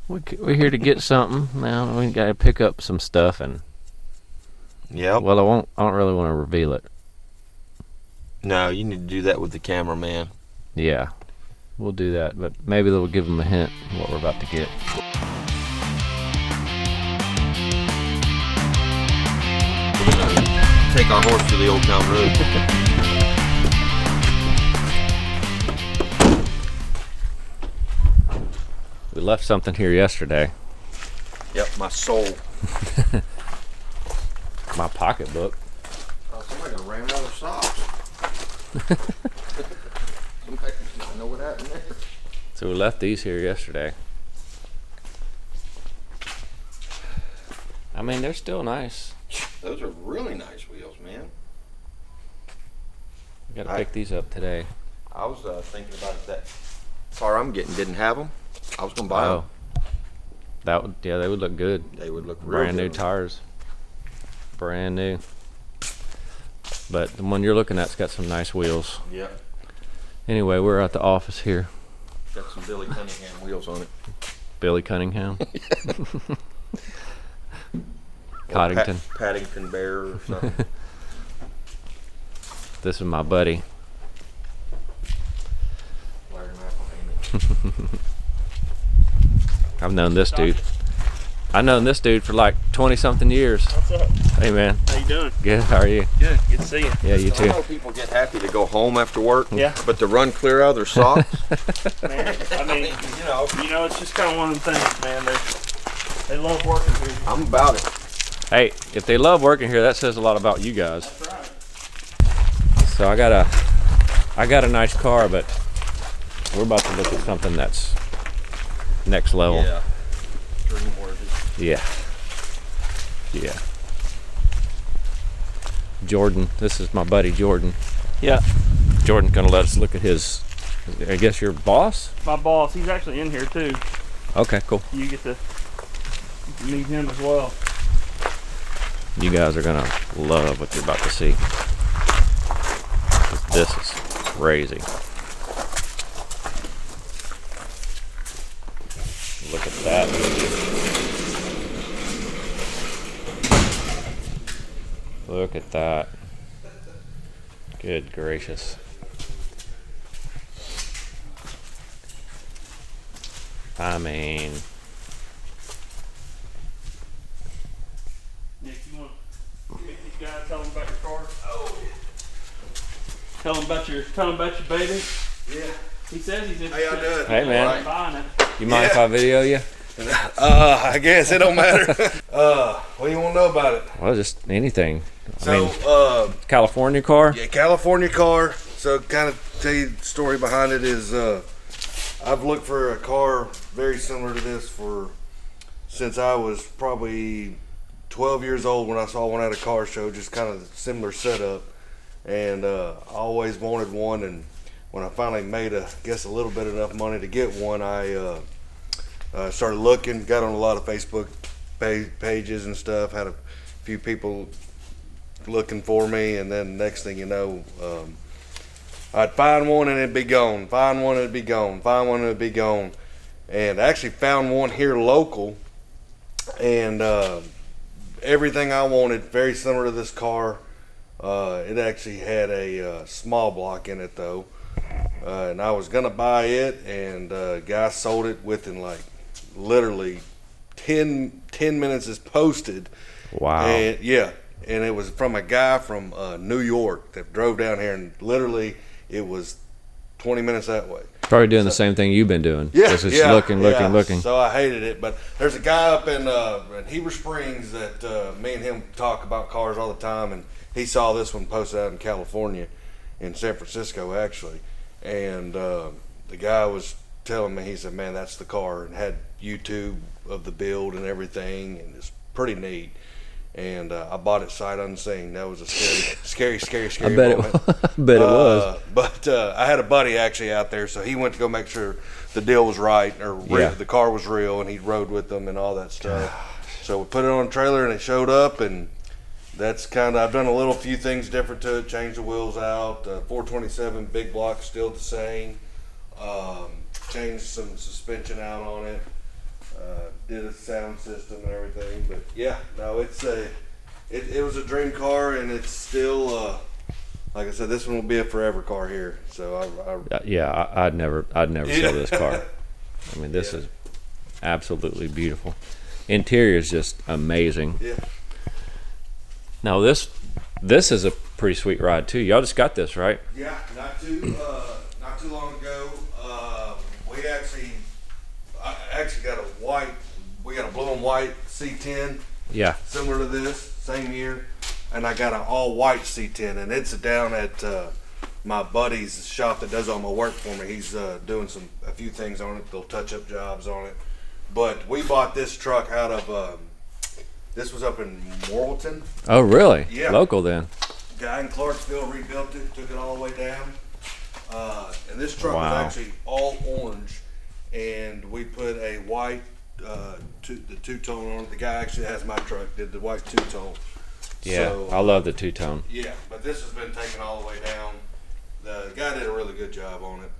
We're here to get something. Now we got to pick up some stuff and. Yep. Well, I don't really want to reveal it. No, you need to do that with the cameraman. Yeah, we'll do that. But maybe they'll give them a hint of what we're about to get. We're gonna take our horse to the Old Town Road. We left something here yesterday. Yep, my soul. My pocketbook. Oh, somebody ran out of socks. Somebody, I know what happened there. So we left these here yesterday. I mean, they're still nice. Those are really nice wheels, man. We got to pick these up today. I was thinking about it. That car I'm getting didn't have them. I was gonna buy them. Yeah, they would look good. They would look real brand new good. tires. Brand new. But the one you're looking at's got some nice wheels. Yeah. Anyway, we're at the office here. Got some Billy Cunningham wheels on it. Billy Cunningham. Coddington. Paddington Bear or something. This is my buddy. I've known this dude. I've known this dude for like 20-something years. What's up? Hey, man. How you doing? Good. How are you? Good. Good to see you. Yeah, you I too. know people get happy to go home after work. Yeah. But to run clear out of their socks. Man, I mean, you know, it's just kind of one of them things, man. They love working here. I'm about it. Hey, if they love working here, that says a lot about you guys. That's right. So I got a nice car, but we're about to look at something that's next level. Yeah. Dream worthy. Yeah. Yeah. Jordan, this is my buddy Jordan. Yeah. Jordan's gonna let us look at his, I guess your boss? My boss, he's actually in here too. Okay, cool. You get to meet him as well. You guys are gonna love what you're about to see. 'Cause this is crazy. Look at that. Look at that. Good gracious. I mean, Nick, you want to meet these guys? Tell them about your car. Oh. Tell them about your baby. Yeah. He says he's interested. How y'all doing? Hey, man. in buying it. you mind if I video you? I guess it don't matter. What do you want to know about it? Well, just anything. I So, mean, California car? yeah, California car. So, kind of tell you the story behind it is, I've looked for a car very similar to this since I was probably 12 years old when I saw one at a car show, just kind of similar setup. And I always wanted one, and when I finally made a little bit enough money to get one, I started looking, got on a lot of Facebook pages and stuff, had a few people looking for me, and then next thing you know, I'd find one and it'd be gone, find one and it'd be gone, find one and it'd be gone. And I actually found one here local, and everything I wanted, very similar to this car. It actually had a small block in it though, and I was gonna buy it, and guy sold it within like literally 10 minutes is posted. Wow. And yeah, and it was from a guy from New York that drove down here, and literally it was 20 minutes that way. Probably doing the same thing you've been doing. Yeah, Just yeah, looking. So I hated it, but there's a guy up in Heber Springs that me and him talk about cars all the time, and he saw this one posted out in California, in San Francisco actually, and the guy was telling me, he said, "Man, that's the car," and had YouTube of the build and everything, and it's pretty neat. And I bought it sight unseen. That was a scary I bet moment. it was. But I had a buddy actually out there, so he went to go make sure the deal was right, or the car was real, and he rode with them and all that stuff. So we put it on a trailer, and it showed up, and that's kind of, I've done a few things different to it, changed the wheels out, 427 big block still the same. changed some suspension out on it, did a sound system and everything. But yeah, no, it was a dream car, and it's still like I said, this one will be a forever car here. So Yeah, I'd never sell this car. I mean, this is absolutely beautiful. Interior is just amazing. Yeah. Now this is a pretty sweet ride too. Y'all just got this, right? Yeah, not too long ago. I actually got we got a blue and white C10. Yeah. Similar to this, same year. And I got an all white C10, and it's down at my buddy's shop that does all my work for me. He's doing a few things on it, little touch up jobs on it. But we bought this truck out of, this was up in Morrilton. Oh, really? Yeah. Local then. Guy in Clarksville rebuilt it, took it all the way down. And this truck Wow. was actually all orange, and we put a white, the two-tone on it. The guy actually has my truck, did the white two-tone. Yeah, So, I love the two-tone. yeah, but this has been taken all the way down. The guy did a really good job on it.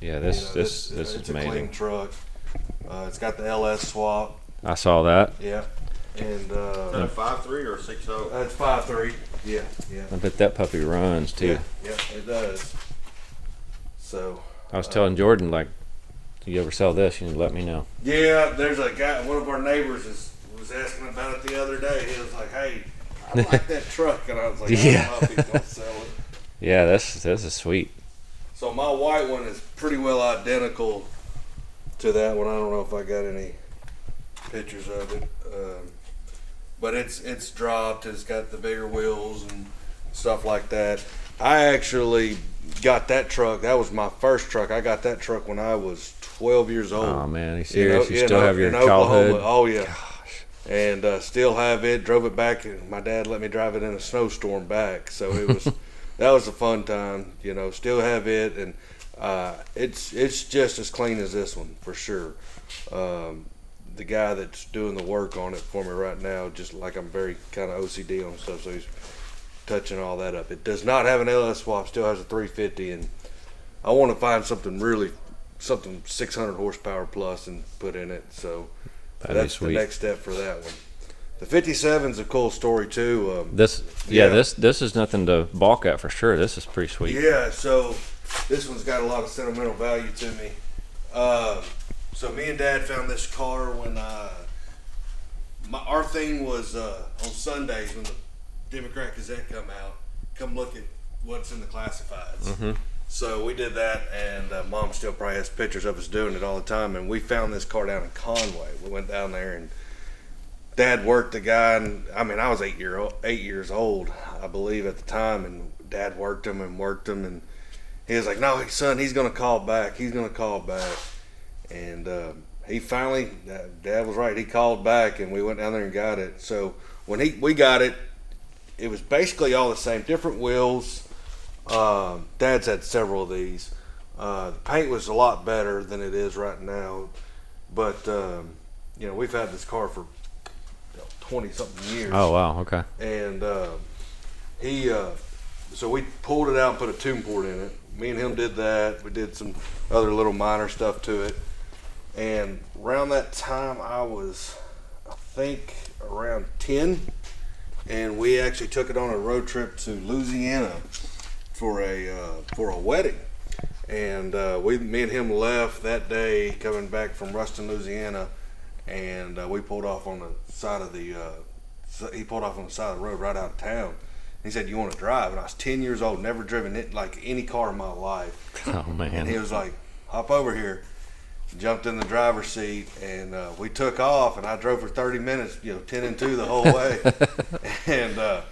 Yeah, this it's is a amazing. clean truck. It's got the LS swap. I saw that. Yeah, and Is that a 5.3 or a 6.0? it's 5.3. Yeah, yeah, I bet that puppy runs too. yeah, it does. So I was telling Jordan, like, if you ever sell this, you need to let me know. yeah, there's a guy. One of our neighbors was asking about it the other day. He was like, "Hey, I like that truck," and I was like, Yeah. "I don't know if he's gonna sell it." Yeah, this is sweet. So my white one is pretty well identical to that one. I don't know if I got any pictures of it, but it's dropped. It's got the bigger wheels and stuff like that. I actually got that truck. That was my first truck. I got that truck when I was 12 years old. Oh man, are you serious? You In still have your in Oklahoma. childhood? Oh yeah. And still have it. Drove it back, and my dad let me drive it in a snowstorm back. So it was that was a fun time. Still have it, and it's just as clean as this one for sure. The guy that's doing the work on it for me right now, just like I'm very kind of OCD on stuff, so he's touching all that up. It does not have an LS swap. Still has a 350, and I want to find something 600 horsepower plus and put in it. So That'd be that's the sweet. next step for that one. The 57's a cool story too. This is nothing to balk at for sure. This is pretty sweet. Yeah, so this one's got a lot of sentimental value to me. So me and Dad found this car when our thing was on Sundays when the Democrat Gazette come look at what's in the classifieds. Mm-hmm. So we did that, and Mom still probably has pictures of us doing it all the time. And we found this car down in Conway. We went down there, and Dad worked the guy, and I mean, I was 8 years old, I believe, at the time, and Dad worked him, and he was like, "No, son, he's gonna call back. He's gonna call back." And he finally, Dad was right. He called back, and we went down there and got it. So when we got it, it was basically all the same, different wheels. Dad's had several of these. The paint was a lot better than it is right now, but we've had this car for 20-something years. Oh wow, okay. And so we pulled it out and put a tune port in it. Me and him did that. We did some other little minor stuff to it. And around that time, I was, I think, around 10, and we actually took it on a road trip to Louisiana for a wedding. And me and him left that day coming back from Ruston, Louisiana, and we pulled off on the side of the he pulled off on the side of the road right out of town. He said, "You want to drive?" And I was 10 years old, never driven it like any car in my life. Oh man. And he was like, "Hop over here." Jumped in the driver's seat, and we took off, and I drove for 30 minutes, 10 and 2 the whole way. And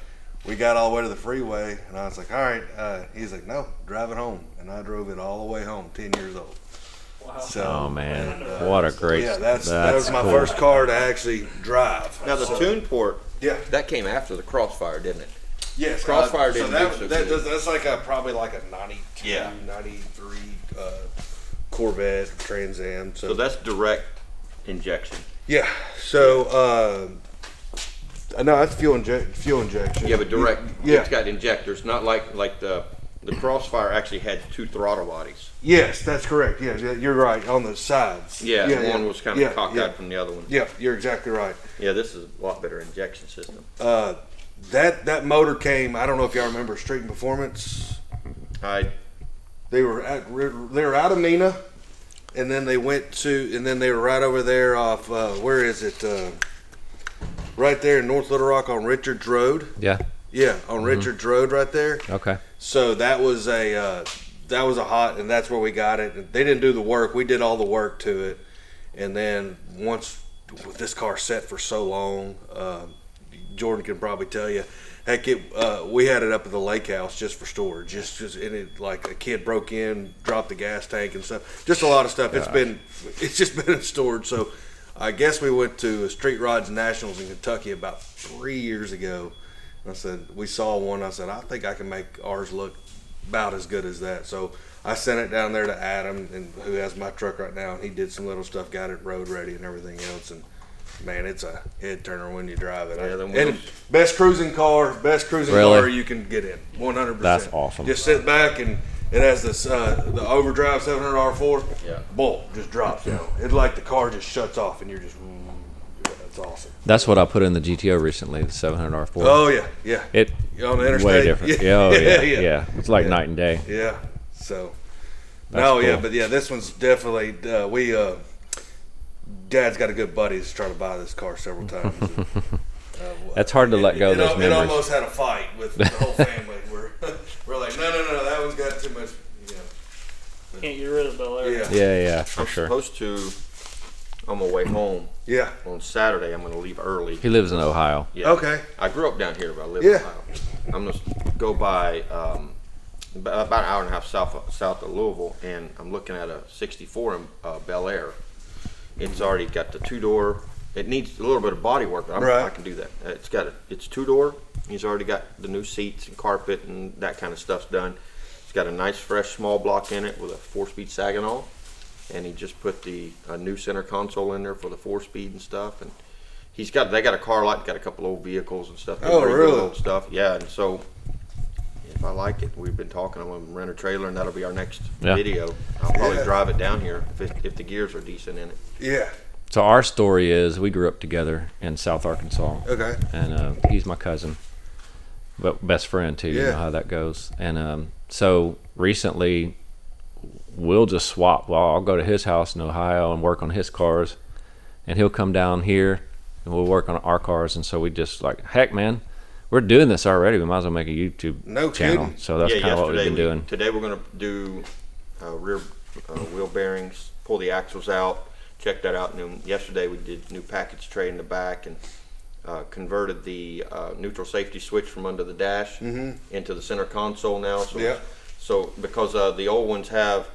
we got all the way to the freeway, and I was like, "All right." He's like, "No, drive it home." And I drove it all the way home, 10 years old. Wow. So, Oh man, what a great. yeah, that was my cool. first car to actually drive. Now the So, tune port, yeah, that came after the Crossfire, didn't it? yes, Crossfire so didn't do so good. that's like probably like a 92, Yeah. 93 Corvette Trans Am. So that's direct injection. Yeah. So no, that's fuel injection. Yeah, but direct. Yeah. It's got injectors, not like the the Crossfire actually had 2 throttle bodies. Yes, that's correct. Yeah, you're right. On the sides. Yeah, one was kind of cockeyed from the other one. Yeah, you're exactly right. Yeah, this is a lot better injection system. That motor came. I don't know if y'all remember Street and Performance. They were out of Mina, and then they were right over there off where is it? Right there in North Little Rock on Richards Road. Yeah. Yeah, on Richards Road right there. Okay. So that was a hot, and that's where we got it. They didn't do the work; we did all the work to it. And then once this car sat for so long, Jordan can probably tell you. Heck, we had it up at the lake house just for storage. Just and it, like a kid broke in, dropped the gas tank and stuff. Just a lot of stuff. It's just been in storage. So I guess we went to Street Rods Nationals in Kentucky about 3 years ago. I said, we saw one. I said, I think I can make ours look about as good as that. So I sent it down there to Adam, and who has my truck right now, and he did some little stuff, got it road ready and everything else. And man, it's a head turner when you drive it. Yeah, and best cruising car you can get in, 100%. That's awesome. Just sit back, and it has this the overdrive 700 R4. Yeah. Bolt just drops down. It's like the car just shuts off, and you're just. It's awesome. That's what I put in the GTO recently, the 700 R4. Oh yeah. It on the interstate. way different. Yeah. It's like night and day. Yeah. So. That's cool. But this one's definitely Dad's got a good buddy who's trying to buy this car several times. And, That's hard to let go of those It memories. almost had a fight with the whole family. We're like, no, that one's got too much. Can't get rid of Bel Air. Yeah, for I'm sure. supposed to, on my way home Yeah. on Saturday, I'm going to leave early. He lives in Ohio. Yeah. Okay. I grew up down here, but I live in Ohio. I'm going to go by about an hour and a half south of Louisville, and I'm looking at a 64 in Bel Air. It's already got the 2-door. It needs a little bit of body work, but I can do that. It's 2-door. He's already got the new seats and carpet and that kind of stuff's done. It's got a nice fresh small block in it with a 4-speed Saginaw, and he just put the new center console in there for the 4-speed and stuff. And they got a car lot, got a couple old vehicles and stuff. Oh, really? Old stuff, yeah. And so if I like it, we've been talking. I'm gonna rent a trailer, and that'll be our next video. I'll probably drive it down here if the gears are decent in it. Yeah. So our story is we grew up together in South Arkansas. Okay. And he's my cousin, but best friend too. You know how that goes. And so recently, we'll just swap. Well, I'll go to his house in Ohio and work on his cars, and he'll come down here and we'll work on our cars. And so we just like, heck, man, we're doing this already. We might as well make a YouTube channel. Kidding. So that's kind of what we've been doing. Today we're going to do rear wheel bearings, pull the axles out, check that out. And then yesterday we did new package tray in the back and converted the neutral safety switch from under the dash into the center console now. So because the old ones have,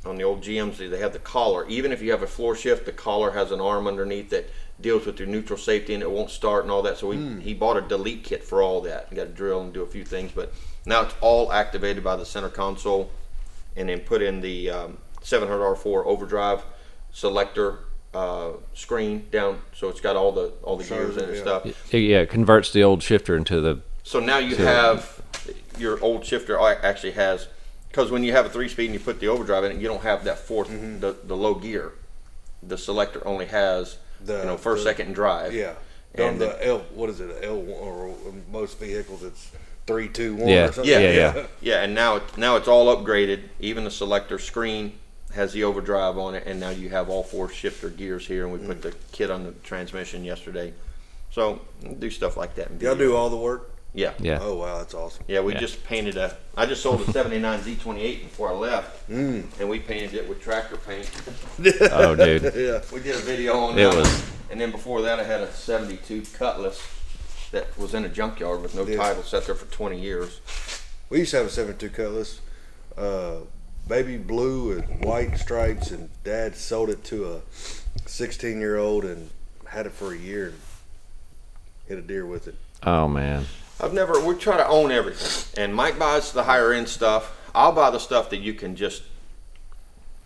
on the old GMs, they have the collar. Even if you have a floor shift, the collar has an arm underneath that deals with your neutral safety and it won't start and all that. So he bought a delete kit for all that. You got to drill and do a few things, but now it's all activated by the center console, and then put in the 700R4 overdrive selector screen down, so it's got all the gears in it and stuff. It converts the old shifter into the. So now you have your old shifter actually has, because when you have a 3-speed and you put the overdrive in it, you don't have that fourth, the low gear. The selector only has first, second, and drive. Yeah. And the L, what is it? L1, or most vehicles it's 3, 2, 1 Yeah. or something. Yeah, and now it's all upgraded. Even the selector screen has the overdrive on it, and now you have all 4 shifter gears here, and we put the kit on the transmission yesterday. So do stuff like that. Y'all do all the work? Yeah. Oh wow, that's awesome. Yeah, we just painted I just sold a 79 Z28 before I left, and we painted it with tractor paint. Oh, dude. Yeah. We did a video on It that. was. And then before that, I had a 72 Cutlass that was in a junkyard with no title, sat there for 20 years. We used to have a 72 Cutlass, baby blue and white stripes, and Dad sold it to a 16-year-old and had it for a year and hit a deer with it. Oh man. We try to own everything. And Mike buys the higher end stuff. I'll buy the stuff that you can just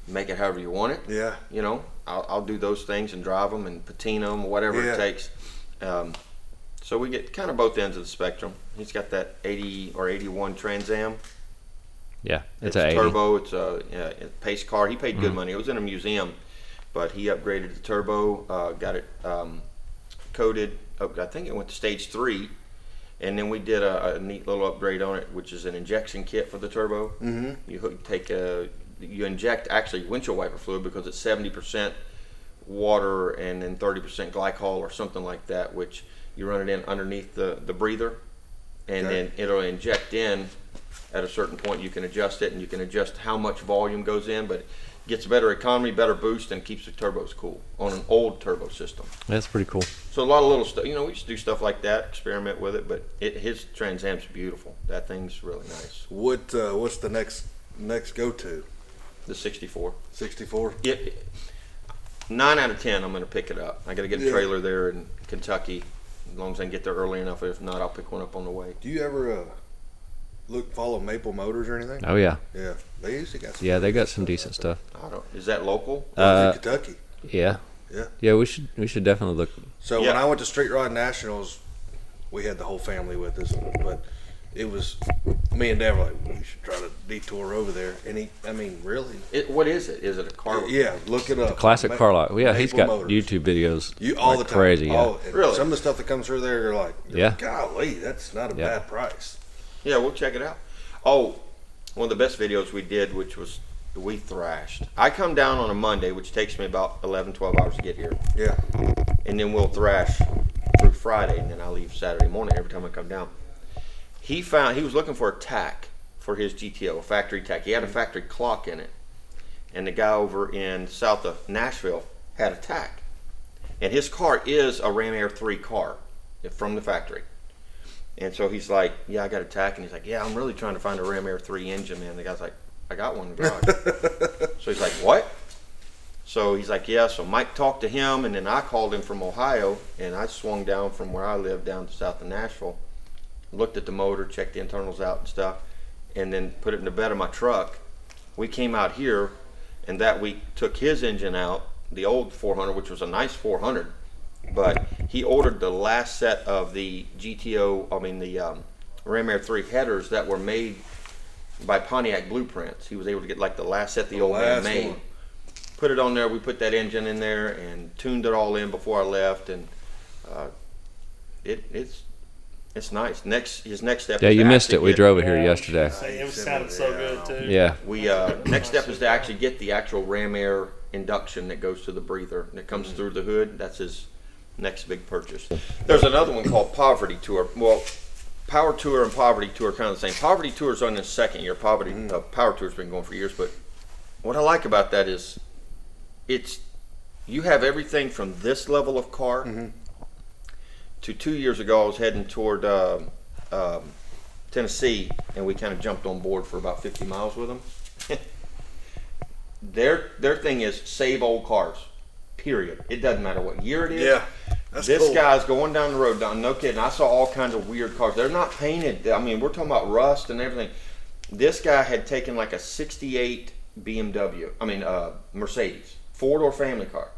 make it however you want it. Yeah. You know, I'll do those things and drive them and patina them, whatever it takes. So we get kind of both ends of the spectrum. He's got that 80 or 81 Trans Am Yeah, It's a a 80. turbo. It's a pace car. He paid good money. It was in a museum, but he upgraded the turbo. Got it coated. I think it went to stage 3, and then we did a neat little upgrade on it, which is an injection kit for the turbo. Mm-hmm. You inject actually windshield wiper fluid because it's 70% water and then 30% glycol or something like that, which you run it in underneath the breather, and then it'll inject in. At a certain point, you can adjust it, and you can adjust how much volume goes in, but it gets better economy, better boost, and keeps the turbos cool on an old turbo system. That's pretty cool. So a lot of little stuff. We used to do stuff like that, experiment with it, but his Trans Am's beautiful. That thing's really nice. What's the next go-to? The 64. 64? 9 out of 10, I'm going to pick it up. I got to get a trailer there in Kentucky, as long as I can get there early enough. If not, I'll pick one up on the way. Do you ever follow Maple Motors or anything? Oh yeah. Yeah, they usually got some. Yeah, they got some decent stuff. Is that local? In Kentucky. Yeah. Yeah. Yeah, we should definitely look. So when I went to Street Rod Nationals, we had the whole family with us, but it was me and Dad were like, we should try to detour over there. And really? What is it? Is it a car? Yeah, look it up. Classic car lot. Yeah, he's got Motors. YouTube videos all the time. crazy. Yeah. Really? Some of the stuff that comes through there, you're like, Yeah. golly, that's not a bad price. Yeah, we'll check it out. Oh, one of the best videos we did, which was we thrashed. I come down on a Monday, which takes me about 11, 12 hours to get here. Yeah. And then we'll thrash through Friday, and then I leave Saturday morning every time I come down. He was looking for a tack for his GTO, a factory tack. He had a factory clock in it. And the guy over in south of Nashville had a tack. And his car is a Ram Air 3 car from the factory. And so he's like, yeah, I got a tack. And he's like, yeah, I'm really trying to find a Ram Air 3 engine, man. The guy's like, I got one in the garage. So he's like, what? So he's like, yeah. So Mike talked to him, and then I called him from Ohio, and I swung down from where I live down to south of Nashville, looked at the motor, checked the internals out and stuff, and then put it in the bed of my truck. We came out here, and that week took his engine out, the old 400, which was a nice 400. But he ordered the last set of the the Ram Air 3 headers that were made by Pontiac Blueprints. He was able to get like the last set the old man made. One. Put it on there. We put that engine in there and tuned it all in before I left, and it's nice. His next step. Yeah, is you to missed actually it. We get- drove it here yesterday. It was sounded so good too. Yeah. We next step is to actually get the actual Ram Air induction that goes to the breather and it comes through the hood. That's his next big purchase. There's another one called Poverty Tour. Well, Power Tour and Poverty Tour are kind of the same. Poverty Tour is on its second year. Power Tour's been going for years. But what I like about that is you have everything from this level of car to 2 years ago. I was heading toward Tennessee, and we kind of jumped on board for about 50 miles with them. Their thing is save old cars. Period. It doesn't matter what year it is. Yeah. That's this cool. guy's going down the road. No kidding. I saw all kinds of weird cars. They're not painted. I mean, we're talking about rust and everything. This guy had taken like a 68 Mercedes, 4-door family car.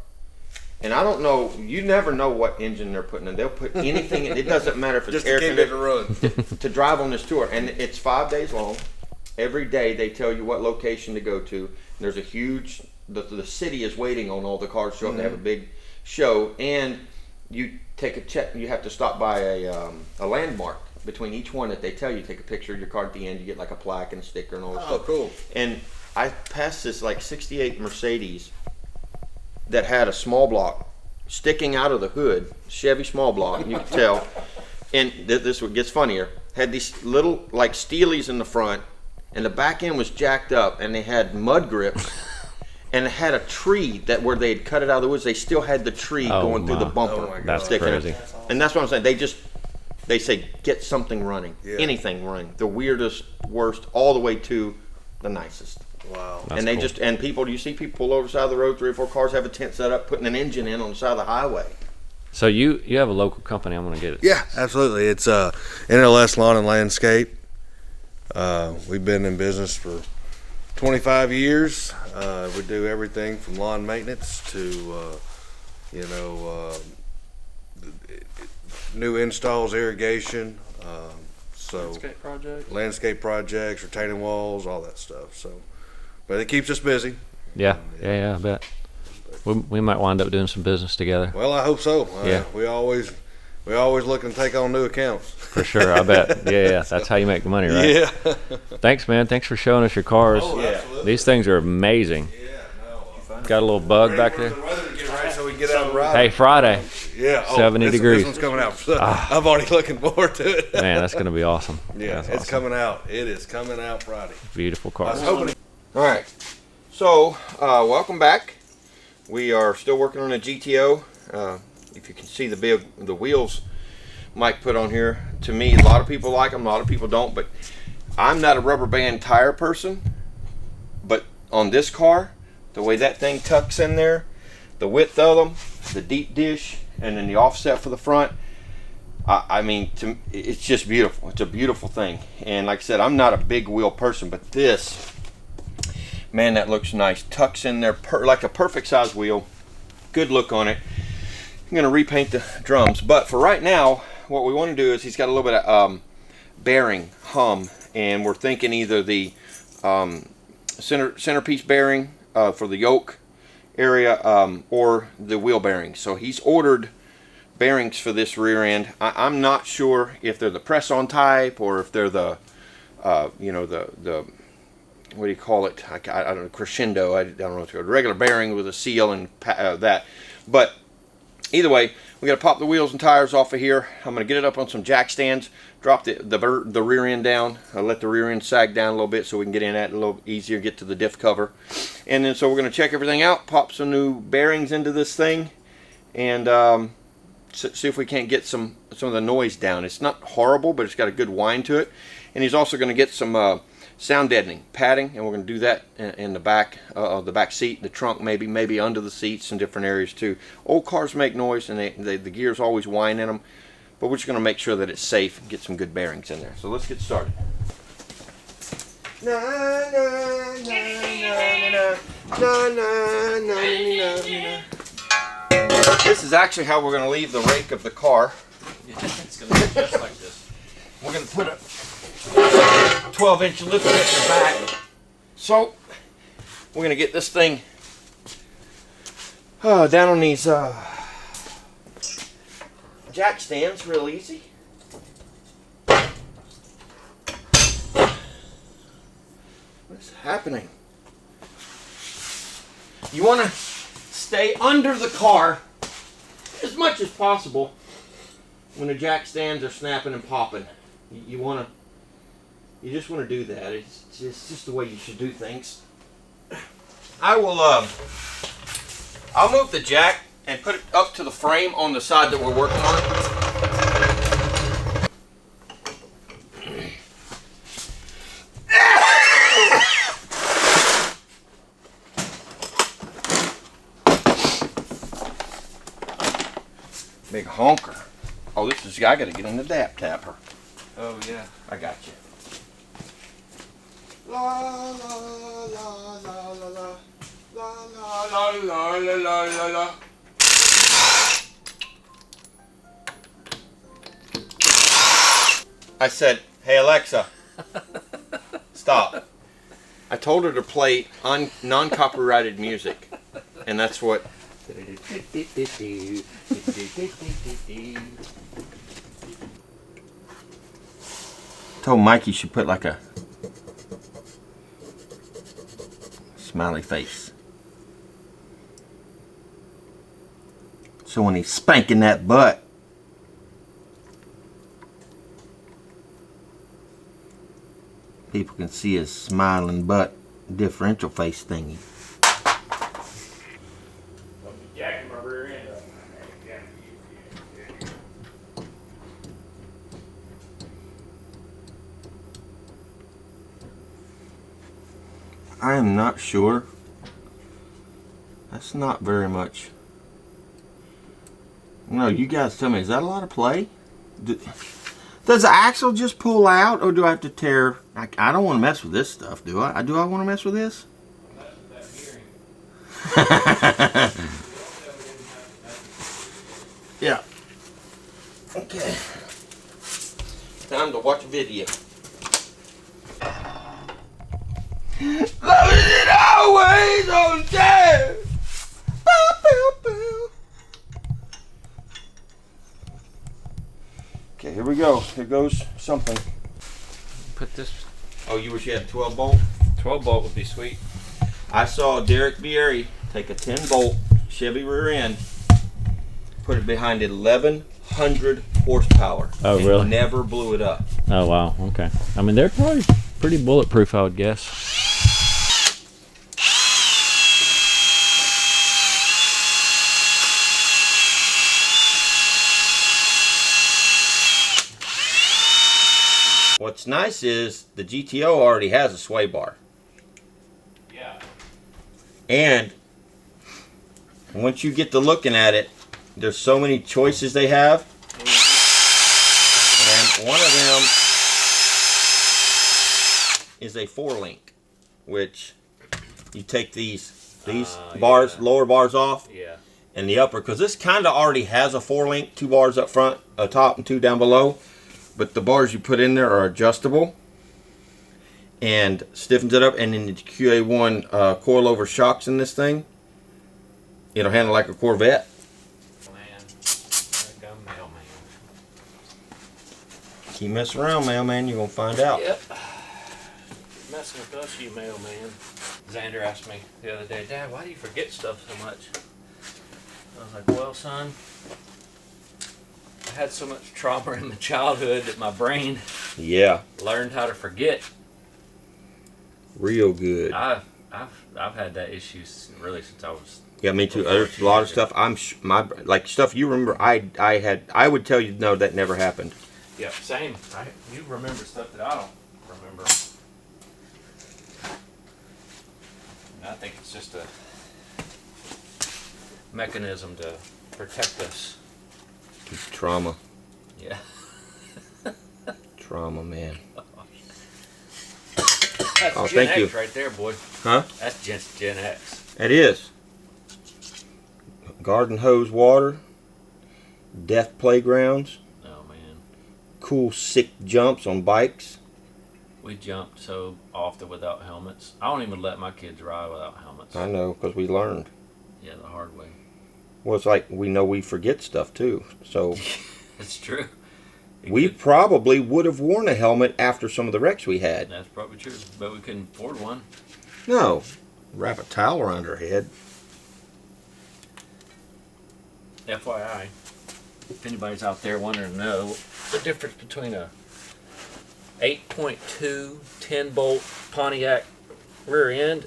And I don't know, you never know what engine they're putting in. They'll put anything in. It doesn't matter if it's Just air to keep it conditioned. run. To drive on this tour. And it's 5 days long. Every day they tell you what location to go to. There's a huge, the city is waiting on all the cars to show up. They have a big show. And you take a check. You have to stop by a landmark between each one that they tell you. Take a picture of your car at the end. You get like a plaque and a sticker and all that stuff. Oh, cool. And I passed this like 68 Mercedes that had a small block sticking out of the hood, Chevy small block, you could tell. And this what gets funnier. Had these little like steelies in the front, and the back end was jacked up, and they had mud grips. And it had a tree that where they had cut it out of the woods, they still had the tree going through the bumper. Oh my God. That's sticking crazy. And that's what I'm saying. They say get something running, Yeah. anything running, the weirdest, worst, all the way to the nicest. Wow. That's and they cool. you see people pull over the side of the road, 3 or 4 cars have a tent set up, putting an engine in on the side of the highway. So you have a local company. I'm gonna get it. Yeah, absolutely. It's NLS Lawn and Landscape. We've been in business for 25 years. We do everything from lawn maintenance to new installs, irrigation, So landscape projects, retaining walls, all that stuff. So, but it keeps us busy. Yeah, I bet. We might wind up doing some business together. Well, I hope so. Yeah. We always looking to take on new accounts. For sure, I bet. Yeah. That's how you make the money, right? Yeah. Thanks, man. Thanks for showing us your cars. Oh, absolutely. These things are amazing. Got a little bug back there. The weather to get right so we can get out and ride. Hey, Friday. Yeah. 70 degrees. This one's coming out. I'm already looking forward to it. Man, that's going to be awesome. Yeah, That's it's awesome. coming out. It is coming out Friday. Beautiful I cars. was hoping. All right. So, welcome back. We are still working on a GTO. If you can see the wheels Mike put on here, to me, a lot of people like them, a lot of people don't, but I'm not a rubber band tire person. But on this car, the way that thing tucks in there, the width of them, the deep dish, and then the offset for the front, I mean, it's just beautiful. It's a beautiful thing. And like I said, I'm not a big wheel person, but this, man, that looks nice. Tucks in there like a perfect size wheel. Good look on it. I'm going to repaint the drums. But for right now, what we want to do is he's got a little bit of bearing hum. And we're thinking either the centerpiece bearing for the yoke area or the wheel bearings. So he's ordered bearings for this rear end. I'm not sure if they're the press-on type or if they're the, the what do you call it? I don't know, crescendo. I don't know what it's called. Regular bearing with a seal and that. But either way, we got to pop the wheels and tires off of here. I'm going to get it up on some jack stands, drop the rear end down, let the rear end sag down a little bit so we can get in that a little easier, get to the diff cover. And then so we're going to check everything out, pop some new bearings into this thing, and see if we can't get some of the noise down. It's not horrible, but it's got a good whine to it. And he's also going to get some sound deadening padding, and we're going to do that in the back of the back seat, the trunk, maybe under the seats in different areas too. Old cars make noise, and the gears always whine in them, but we're just going to make sure that it's safe and get some good bearings in there. So let's get started. This is actually how we're going to leave the rake of the car. It's going to be just like this. We're going to put a 12-inch lift kit in the back. So we're going to get this thing down on these jack stands real easy. What's happening? You want to stay under the car as much as possible when the jack stands are snapping and popping. You just want to do that. It's just the way you should do things. I'll move the jack and put it up to the frame on the side that we're working on. Big honker. Oh, I got to get in the dap tapper. Oh yeah. I got you. La la la la la la la la la la la la la. I said, "Hey Alexa, stop." I told her to play non-copyrighted music, and that's what. Told Mike you should put like a smiley face. So when he's spanking that butt, people can see his smiling butt differential face thingy. I am not sure. That's not very much. No, you guys tell me, is that a lot of play? Does the axle just pull out, or do I have to tear? I don't want to mess with this stuff, do I? Do I want to mess with this? Yeah. Okay. Time to watch a video. we go. Here goes something. Put this Oh, you wish you had 12 bolt? 12 bolt would be sweet. I saw Derek Bieri take a 10 bolt Chevy rear end, put it behind 1100 horsepower. Oh, and really? Never blew it up. Oh, wow. Okay. I mean, they're probably pretty bulletproof, I would guess. What's nice is the GTO already has a sway bar. Yeah. And once you get to looking at it, there's so many choices they have. And one of them is a 4-link, which you take these bars, lower bars off, Yeah. and the upper, because this kind of already has a 4-link, 2 bars up front, a top, and 2 down below. But the bars you put in there are adjustable and stiffens it up. And then the QA1 coilover shocks in this thing. It'll handle like a Corvette. Man. There go mailman. Keep messing around, mailman, you're going to find out. Yep. Messing with us, you mailman. Xander asked me the other day, Dad, why do you forget stuff so much? I was like, well, son, I had so much trauma in my childhood that my brain Yeah, learned how to forget. real good. I've had that issue really since I was. Yeah, me too. There's a lot of stuff. Like stuff you remember. I would tell you no, that never happened. Yeah, same. You remember stuff that I don't remember. And I think it's just a mechanism to protect us. Trauma, Yeah. trauma, man. That's Oh, Gen thank you. X right there, boy. Huh? That's just Gen X. It is. Garden hose water. Deaf playgrounds. Oh man, Cool sick jumps on bikes. we jumped so often without helmets. I don't even let my kids ride without helmets. I know, because we learned. Yeah, the hard way. Well, it's like we know we forget stuff too. So It's true. we probably would have worn a helmet after some of the wrecks we had. That's probably true, but we couldn't afford one. No. Wrap a towel around her head. FYI, if anybody's out there wanting to know the difference between a 8.2 10-bolt Pontiac rear end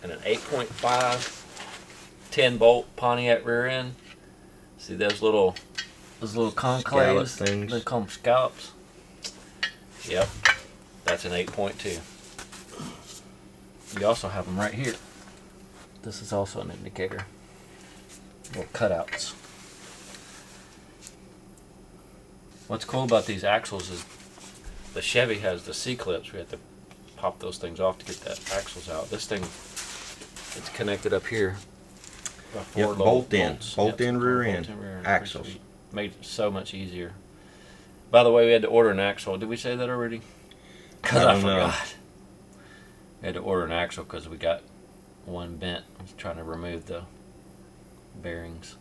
and an 8.5 10-bolt Pontiac rear end. See those little conclaves? Scallop things. They call them scallops. Yep, that's an 8.2. You also have them right here. This is also an indicator. Little cutouts. What's cool about these axles is the Chevy has the C-clips. We have to pop those things off to get the axles out. This thing, it's connected up here. by four Yep, little bolt in. bolts. Bolt in rear bolt end. in rear end. Axles. Pretty sweet. Made it so much easier. By the way, we had to order an axle. Did we say that already? Because I don't know. forgot. We had to order an axle because we got one bent. I was trying to remove the bearings.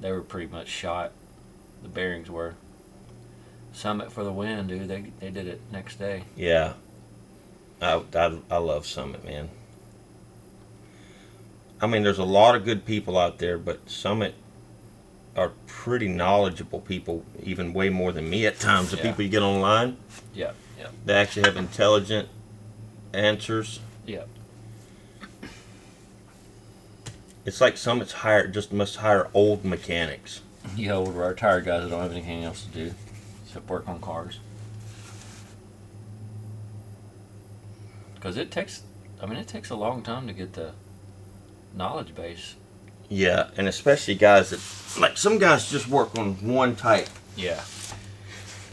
They were pretty much shot. The bearings were. Summit for the win, dude. They did it next day. Yeah. I love Summit, man. I mean, there's a lot of good people out there, but Summit are pretty knowledgeable people, even way more than me at times. The Yeah. people you get online, Yeah, yeah, they actually have intelligent answers. yeah. It's like Summit's must hire old mechanics. Yeah, old retired guys that don't have anything else to do except work on cars. Because it takes a long time to get the knowledge base. Yeah, and especially guys that, like some guys just work on one type. Yeah.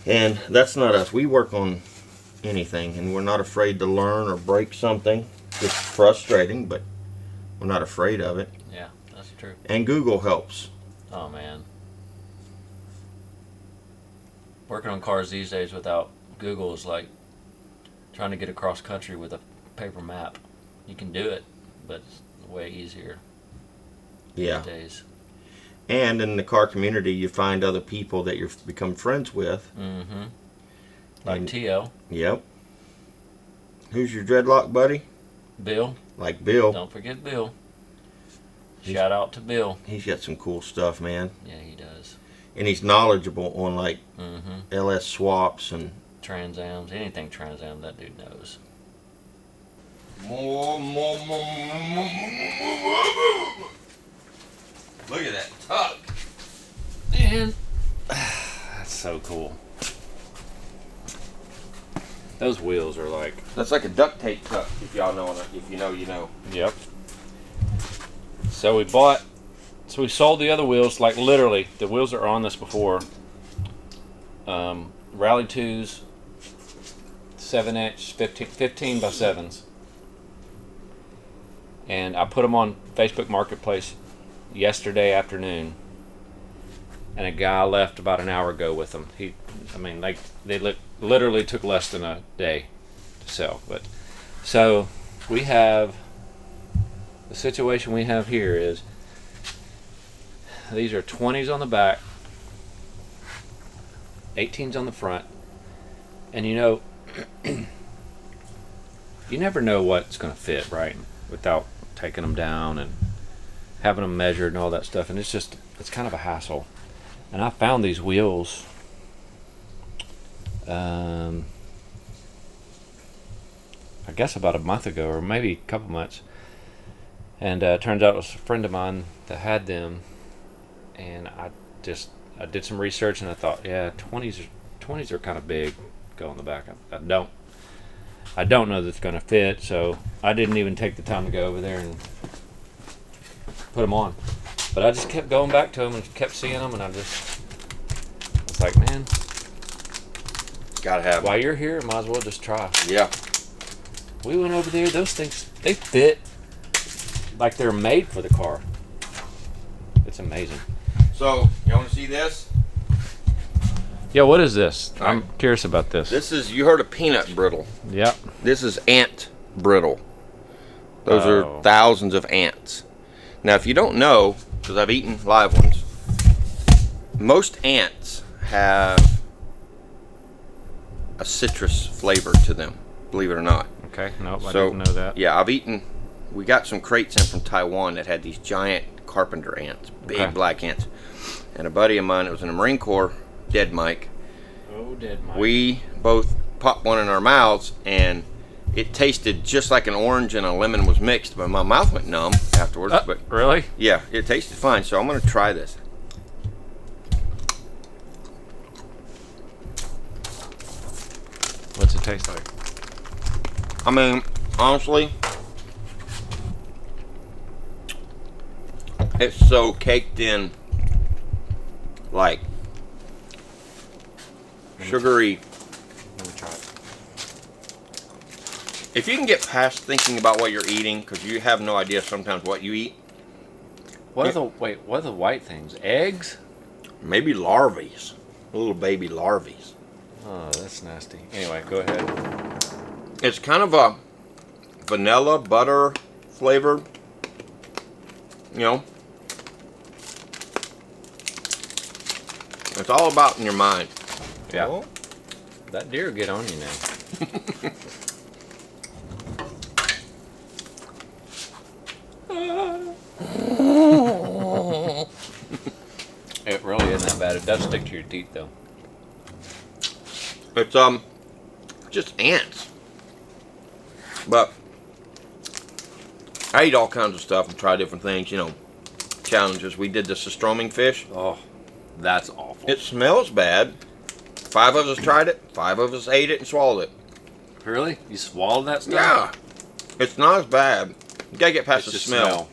And that's not us. We work on anything, and we're not afraid to learn or break something. It's frustrating, but we're not afraid of it. Yeah, that's true. And Google helps. Oh, man. Working on cars these days without Google is like trying to get across country with a paper map. You can do it, but it's way easier Yeah. these days. And in the car community, you find other people that you've become friends with. Mm-hmm. Like And- T.O. Yep. Who's your dreadlock buddy? Bill. Like Bill. Don't forget Bill. Shout out to Bill. He's got some cool stuff, man. Yeah, he does. And he's knowledgeable on like Mm-hmm. LS swaps and Trans-Ams, anything Trans-Am, that dude knows. Look at that tug. And that's so cool. Those wheels are like. That's like a duct tape tuck. If y'all know, if you know, you know. Yep. So we sold the other wheels, like literally, the wheels that are on this before. Rally 2s, 7-inch, 15 by 7s. And I put them on Facebook Marketplace yesterday afternoon. And a guy left about an hour ago with them. They literally took less than a day to sell. But so we have the situation we have here is these are 20s on the back, 18s on the front, and you never know what's going to fit, right? Without taking them down and having them measured and all that stuff, and it's kind of a hassle. And I found these wheels I guess about a month ago, or maybe a couple months, and turns out it was a friend of mine that had them, and I did some research and I thought, yeah, 20s are kind of big, go on the back. I don't know that it's going to fit, so I didn't even take the time to go over there and put them on. But I just kept going back to them and kept seeing them, and I was like, man, Gotta have. while you're here, might as well just try. Yeah. We went over there, those things, they fit like they're made for the car. It's amazing. So, you want to see this? Yeah, what is this? All I'm right. curious about this. You heard of peanut brittle. Yep. This is ant brittle. Those Oh. are thousands of ants. Now, if you don't know, because I've eaten live ones, most ants have a citrus flavor to them, believe it or not. Okay, nope, I So, didn't know that. Yeah, we got some crates in from Taiwan that had these giant carpenter ants, big Okay. black ants. And a buddy of mine that was in the Marine Corps, Dead Mike, Oh, dead Mike. we both popped one in our mouths, and it tasted just like an orange and a lemon was mixed, but my mouth went numb afterwards. But Really? yeah, it tasted fine, so I'm going to try this. What's it taste like? I mean, honestly, it's so caked in, like, sugary. Let me try it. If you can get past thinking about what you're eating, because you have no idea sometimes what you eat, What are the white things? Eggs? maybe larvae, little baby larvae. Oh, that's nasty. Anyway, go ahead. It's kind of a vanilla butter flavor, you know. It's all about in your mind. Yeah. Oh. That deer will get on you now. It really isn't that bad. It does stick to your teeth, though. It's just ants. But I eat all kinds of stuff and try different things, you know, challenges. We did the Sustroming fish. Oh, that's awful. It smells bad. 5 of us tried it. 5 of us ate it and swallowed it. Really? You swallowed that stuff? Yeah. It's not as bad. You gotta get past It's the just smell.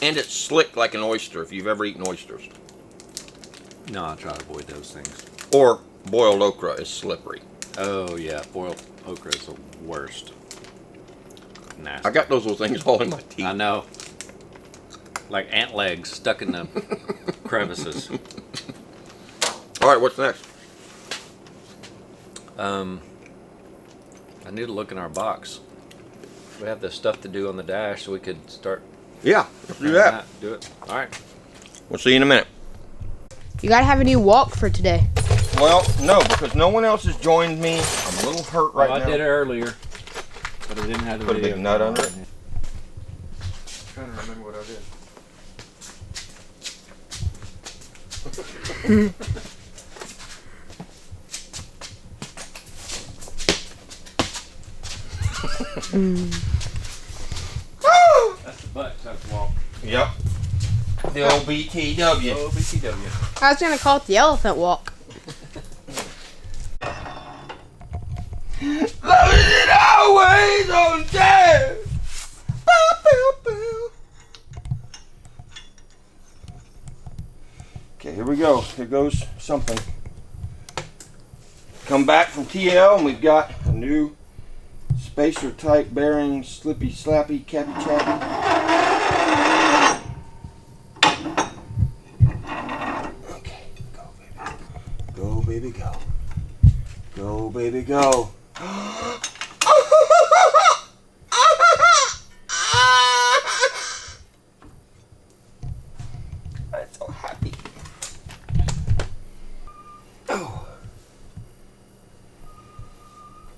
And it's slick like an oyster if you've ever eaten oysters. No, I try to avoid those things. Or boiled okra is slippery. Oh, yeah. Boiled okra is the worst. Nasty. I got those little things all in my teeth. I know. Like ant legs stuck in the crevices. All right, what's next? I need to look in our box. We have the stuff to do on the dash, so we could start. Yeah, let's do that. Do it. All right. We'll see you in a minute. You gotta have a new walk for today. Well, no, because no one else has joined me. I'm a little hurt right I now. did it earlier, but I didn't have the Put a video. big nut under it. Trying to remember what I did. That's the butt tuck walk. Yep. The old BTW. Oh, BTW. I was gonna call it the elephant walk. Love it always on time. Bow, bow, bow. Okay, here we go. Here goes something. Come back from TL and we've got a new spacer type bearing, slippy slappy, cappy chappy. Okay, go baby. Go baby go. Go baby go. I'm so happy. Oh.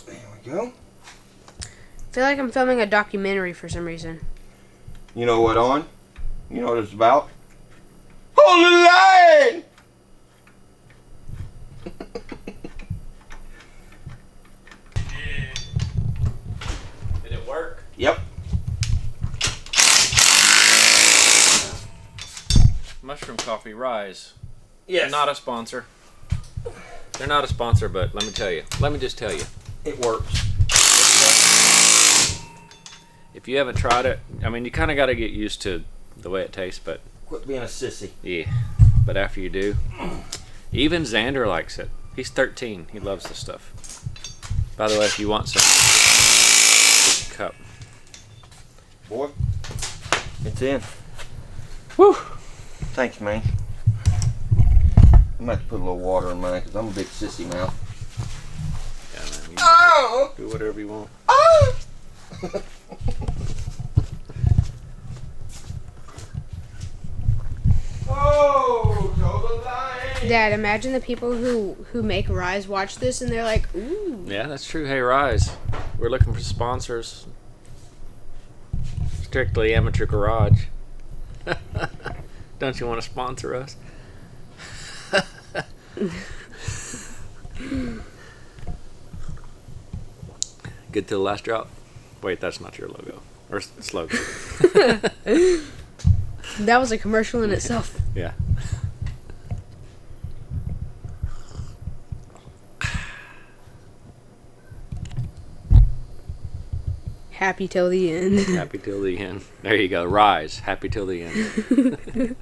There we go. I feel like I'm filming a documentary for some reason. You know what on? You know what it's about? Hold the line! Did it work? Yep. Mushroom Coffee Rise. Yes. Not a sponsor. They're not a sponsor, but let me tell you. Let me just tell you. It works. If you haven't tried it, I mean, you kind of got to get used to the way it tastes, but Quit being a sissy. yeah. But after you do, even Xander likes it. He's 13. He loves this stuff. By the way, if you want some, just a cup. Boy, it's in. Woo! Thanks, man. I might have to put a little water in mine because I'm a big sissy mouth. Yeah, man, you Oh! do whatever you want. Oh! Oh, go the line. Dad, imagine the people who make Rise watch this and they're like, ooh. Yeah, that's true. Hey, Rise, we're looking for sponsors. Strictly Amateur Garage. Don't you want to sponsor us? Good till the last drop. Wait, that's not your logo or slogan. That was a commercial in itself. Yeah. Happy till the end. Happy till the end. There you go. Rise. Happy till the end.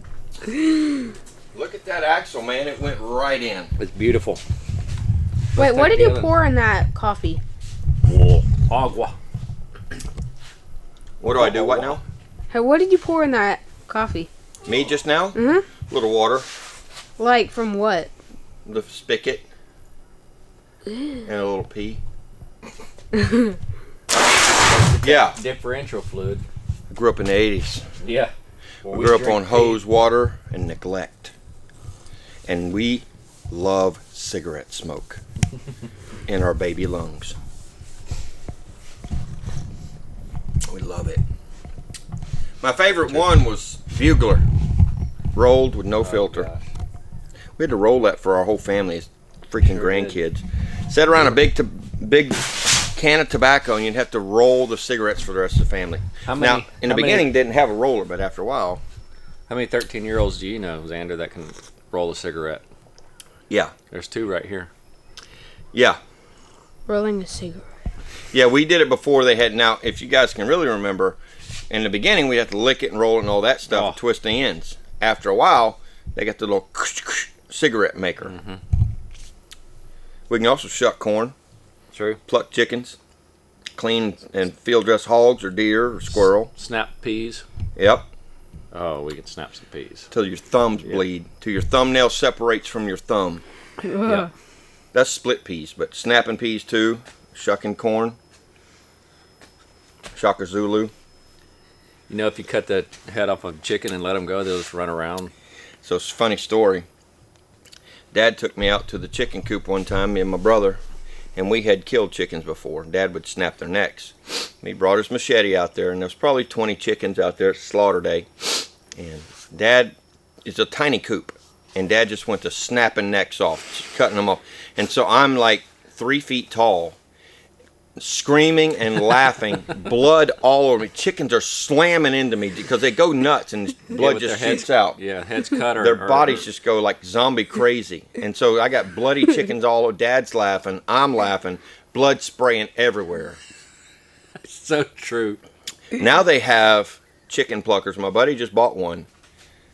Look at that axle, man. It went right in. It's beautiful. Wait, what did you feeling. pour in that coffee? Agua. What do I do? What now? Hey, what did you pour in that coffee? Me just now? Mm-hmm. A little water. Like, from what? The spigot. And a little pea. Yeah. Differential fluid. I grew up in the 80s. Yeah. We grew up on hose water and neglect. And we love cigarette smoke in our baby lungs. We love it. My favorite one was Bugler. Rolled with no filter. Gosh. We had to roll that for our whole family as freaking Sure grandkids. Sat around a big can of tobacco and you'd have to roll the cigarettes for the rest of the family. How Now, many- in the how many- beginning, didn't have a roller, but after a while, How many 13-year-olds do you know, Xander, that can roll a cigarette? yeah. There's two right here. Yeah. Rolling a cigarette. Yeah, we did it before they had. Now, if you guys can really remember, in the beginning, we had to lick it and roll it and all that stuff and twist the ends. After a while, they got the little cigarette maker. Mm-hmm. We can also shuck corn, True. pluck chickens, clean and field dress hogs or deer or squirrel. Snap peas. Yep. Oh, we can snap some peas. Till your thumbs bleed. Till your thumbnail separates from your thumb. Yeah. That's split peas, but snapping peas too. Shucking corn. Shaka Zulu. You know, if you cut the head off of a chicken and let them go, they'll just run around. So it's a funny story. Dad took me out to the chicken coop one time, me and my brother, and we had killed chickens before. Dad would snap their necks. He brought his machete out there, and there was probably 20 chickens out there at slaughter day. And Dad, it's a tiny coop, and Dad just went to snapping necks off, cutting them off. And so I'm like 3 feet tall, screaming and laughing, blood all over me. Chickens are slamming into me because they go nuts and blood just shoots out. Yeah, heads cut or their bodies just go like zombie crazy. And so I got bloody chickens all over. Dad's laughing, I'm laughing, blood spraying everywhere. So true. Now they have chicken pluckers. My buddy just bought one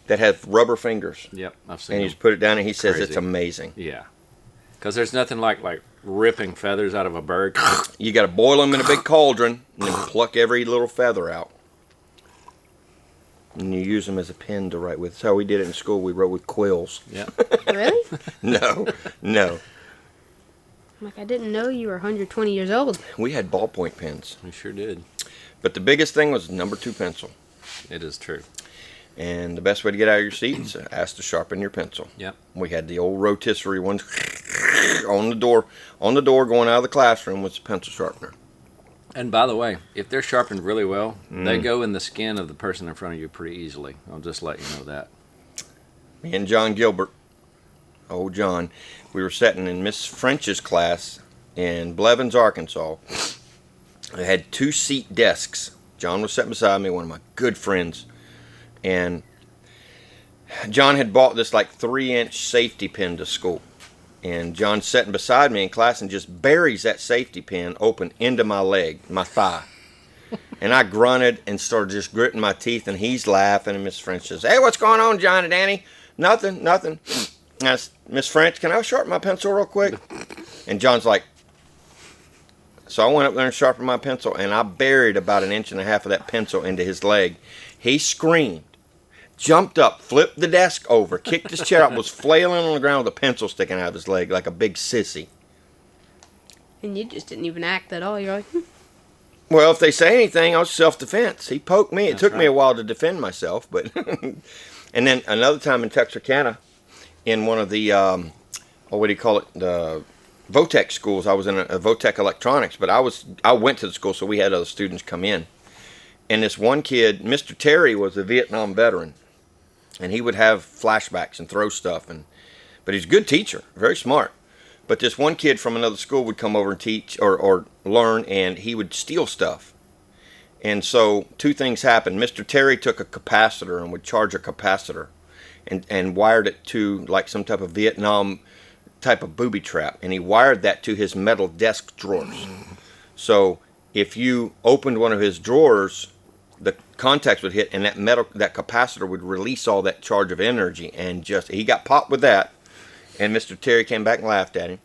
that has rubber fingers. Yep, I've seen And them. you just put it down and he says Crazy. it's amazing. Yeah. Because there's nothing like ripping feathers out of a bird. You got to boil them in a big cauldron and then pluck every little feather out. And you use them as a pen to write with. That's how we did it in school. We wrote with quills. Yeah. Really? No. I'm like, I didn't know you were 120 years old. We had ballpoint pens. We sure did. But the biggest thing was number 2 pencil. It is true. And the best way to get out of your seat is to ask to sharpen your pencil. Yep. We had the old rotisserie ones on the door going out of the classroom with the pencil sharpener. And by the way, if they're sharpened really well, they go in the skin of the person in front of you pretty easily. I'll just let you know that. Me and John Gilbert, old John, we were sitting in Miss French's class in Blevins, Arkansas. I had 2 seat desks. John was sitting beside me, one of my good friends. And John had bought this like 3-inch safety pin to school. And John's sitting beside me in class and just buries that safety pin open into my leg, my thigh. And I grunted and started just gritting my teeth, and he's laughing. And Miss French says, "Hey, what's going on, John and Danny?" "Nothing." I said, "Miss French, can I sharpen my pencil real quick?" And John's like, so I went up there and sharpened my pencil, and I buried about 1.5 inches of that pencil into his leg. He screamed, jumped up, flipped the desk over, kicked his chair out, was flailing on the ground with a pencil sticking out of his leg like a big sissy. And you just didn't even act at all. You're like, Well, if they say anything, I was self-defense. He poked me. It That's took me a right. while to defend myself, but and then another time in Texarkana, in one of the what do you call it, the Votech schools. I was in a Votech electronics, but I went to the school, so we had other students come in. And this one kid, Mr. Terry, was a Vietnam veteran, and he would have flashbacks and throw stuff, but he's a good teacher, very smart. But this one kid from another school would come over and teach or learn, and he would steal stuff. And so 2 things happened. Mr. Terry took a capacitor and would charge a capacitor and wired it to like some type of Vietnam type of booby trap. And he wired that to his metal desk drawers. So if you opened one of his drawers, the contacts would hit, and that capacitor would release all that charge of energy. And he got popped with that. And Mr. Terry came back and laughed at him.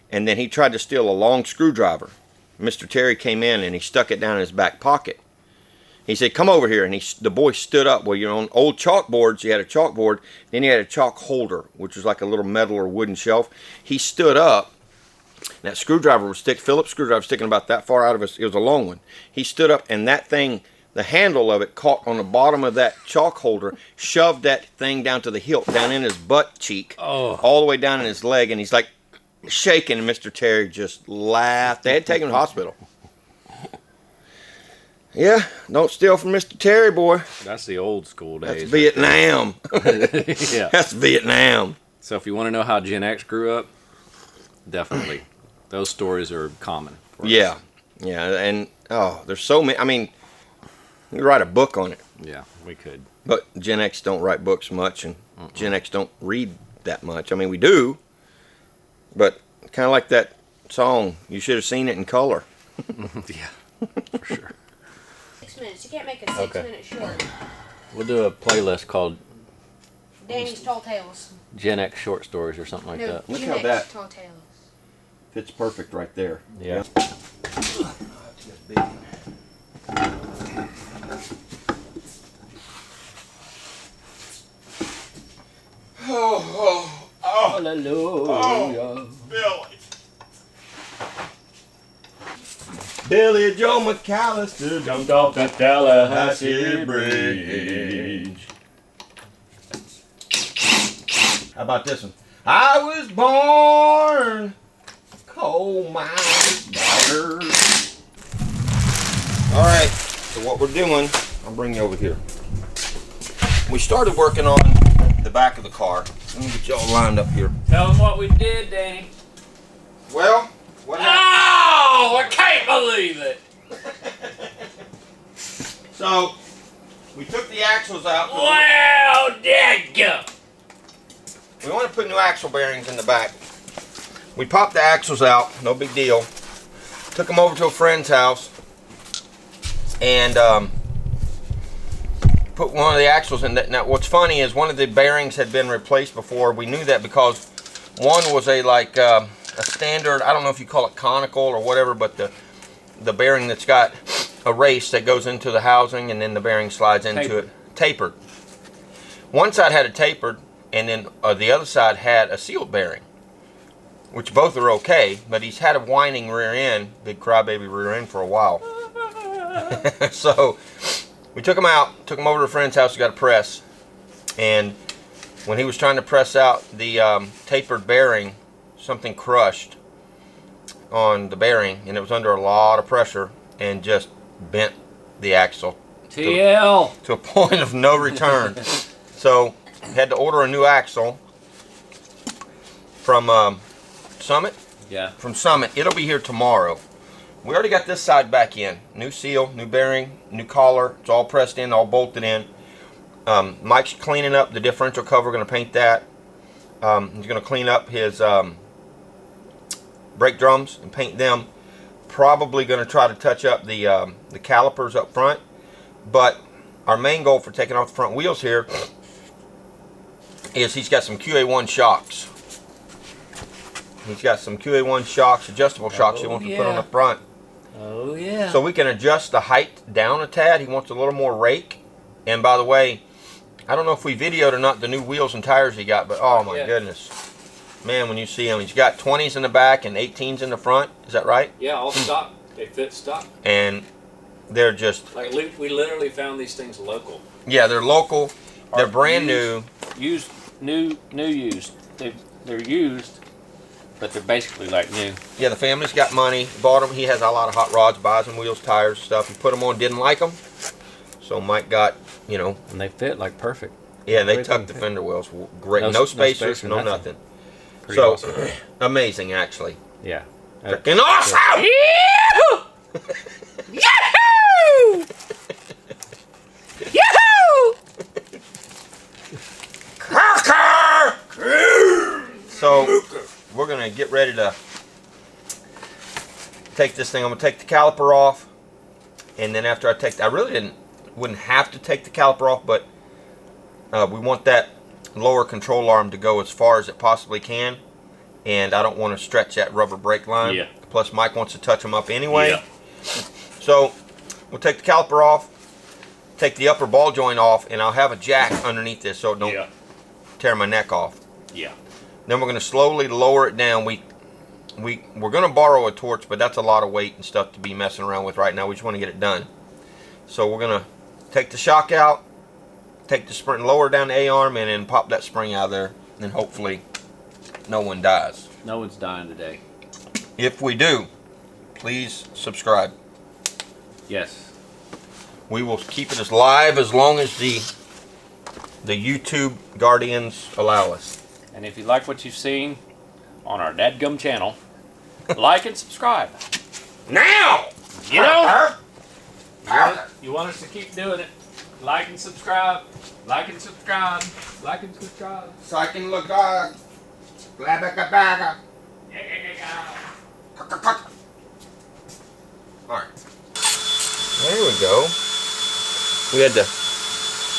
And then he tried to steal a long screwdriver. Mr. Terry came in and he stuck it down in his back pocket. He said, "Come over here." And the boy stood up. Well, on old chalkboards, you had a chalkboard. Then you had a chalk holder, which was like a little metal or wooden shelf. He stood up. That screwdriver was Phillips screwdriver sticking about that far out of it. It was a long one. He stood up, and that thing, the handle of it caught on the bottom of that chalk holder, shoved that thing down to the hilt, down in his butt cheek, all the way down in his leg, and he's like shaking, and Mr. Terry just laughed. They had to take him to the hospital. Yeah, don't steal from Mr. Terry, boy. That's the old school days. That's Vietnam. Yeah. That's Vietnam. So if you want to know how Gen X grew up, definitely. Those stories are common. For us. Yeah, and there's so many. I mean, you could write a book on it. Yeah, we could. But Gen X don't write books much, and Gen X don't read that much. I mean, we do, but kind of like that song, you should have seen it in color. Yeah, for sure. 6 minutes. You can't make a 6-minute short. We'll do a playlist called Danny's Tall Tales. Gen X Short Stories or something like No, that. Look Gen how X that- Tall Tales. Fits perfect right there. Yeah. Hallelujah. Billy Joe McAllister Jumped off that Tallahassee Bridge. How about this one? I was born coal miner's daughter. All right, so what we're doing, I'll bring you over here. We started working on the back of the car. Let me get y'all lined up here. Tell them what we did, Danny. Well, what happened? Oh, I can't believe it. So, we took the axles out. Wow, dadgum. We want to put new axle bearings in the back. We popped the axles out, no big deal. Took them over to a friend's house and put one of the axles in. Now, what's funny is one of the bearings had been replaced before. We knew that because one was a standard, I don't know if you call it conical or whatever, but the bearing that's got a race that goes into the housing and then the bearing slides into it. Tapered. One side had a tapered, and then the other side had a sealed bearing, which both are okay, but he's had a whining rear end, big crybaby rear end for a while. So we took him out, took him over to a friend's house, got a press, and when he was trying to press out the tapered bearing, something crushed on the bearing, and it was under a lot of pressure and just bent the axle TL. to a point of no return. So had to order a new axle from Summit. Yeah. From Summit. It'll be here tomorrow. We already got this side back in. New seal, new bearing, new collar. It's all pressed in, all bolted in. Mike's cleaning up the differential cover. Going to paint that. He's going to clean up his brake drums and paint them. Probably going to try to touch up the calipers up front. But our main goal for taking off the front wheels here is he's got some QA1 shocks. He's got some QA1 shocks, adjustable shocks he wants to put on the front. Oh, yeah. So we can adjust the height down a tad. He wants a little more rake. And by the way, I don't know if we videoed or not the new wheels and tires he got, but oh my goodness. Man, when you see him, he's got 20s in the back and 18s in the front. Is that right? Yeah, all stock. They fit stock. And they're just... Like, we literally found these things local. Yeah, they're local. They're brand new. Used, new used. They're used, but they're basically like new. Yeah, the family's got money. Bought them. He has a lot of hot rods, buys them, wheels, tires, stuff. He put them on, didn't like them. So Mike got, you know... And they fit like perfect. Yeah, they tucked the fender wells. Great. No spacers, no nothing. Pretty awesome. Amazing, actually. Yeah. Freaking awesome! Yahoo! Yahoo! Yahoo! So we're gonna get ready to take this thing. I'm gonna take the caliper off, and then after I really wouldn't have to take the caliper off, but we want that lower control arm to go as far as it possibly can, and I don't want to stretch that rubber brake line. Yeah. Plus Mike wants to touch them up anyway. Yeah. So we'll take the caliper off, take the upper ball joint off, and I'll have a jack underneath this so it don't tear my neck off. Yeah. Then we're going to slowly lower it down. We're going to borrow a torch, but that's a lot of weight and stuff to be messing around with right now. We just want to get it done. So we're going to take the shock out, take the spring, lower down the A-arm, and then pop that spring out of there. And hopefully no one dies. No one's dying today. If we do, please subscribe. Yes. We will keep it as live as long as the YouTube guardians allow us. And if you like what you've seen on our dadgum channel, like and subscribe. Now! You know? You want us to keep doing it. Like and subscribe. Like and subscribe. Like and subscribe. So I can look back. Alright. There we go. We had to